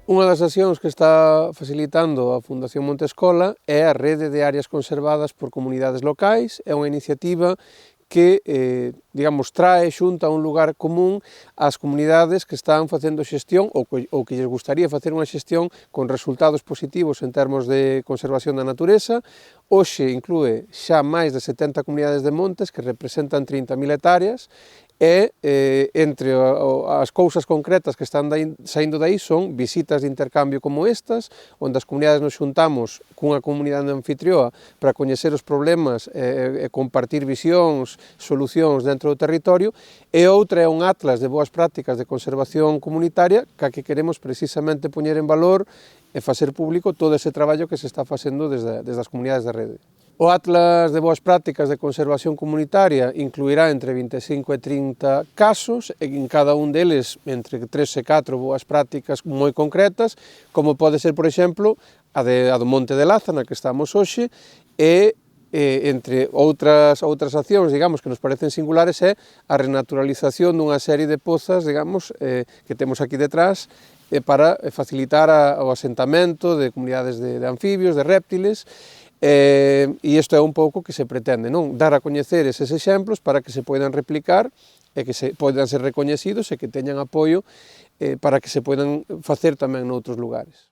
Unha das accións que está facilitando a Fundación Monte Escola é a rede de áreas conservadas por comunidades locais. É unha iniciativa que, digamos, trae xunta a un lugar común ás comunidades que están facendo xestión ou que lles gustaría facer unha xestión con resultados positivos en termos de conservación da natureza. Hoxe inclúe xa máis de 70 comunidades de montes que representan 30.000 hectáreas e entre as cousas concretas que están saindo dai son visitas de intercambio como estas, onde as comunidades nos xuntamos cunha comunidade anfitrioa para coñecer os problemas e compartir visións, solucións dentro do territorio, e outra é un atlas de boas prácticas de conservación comunitaria que queremos precisamente poñer en valor e facer público todo ese traballo que se está facendo desde as comunidades da rede. O Atlas de Boas Prácticas de Conservación Comunitaria incluirá entre 25 e 30 casos, e en cada un deles entre 3 e 4 boas prácticas moi concretas, como pode ser, por exemplo, a do Monte de Laza, na que estamos hoxe, e entre outras accións, digamos, que nos parecen singulares, é a renaturalización dunha serie de pozas, digamos, que temos aquí detrás, para facilitar o asentamento de comunidades de anfibios, de réptiles, e isto é un pouco que se pretende, non? Dar a coñecer eses exemplos para que se poidan replicar e que se poidan ser recoñecidos e que teñan apoio para que se poidan facer tamén noutros lugares.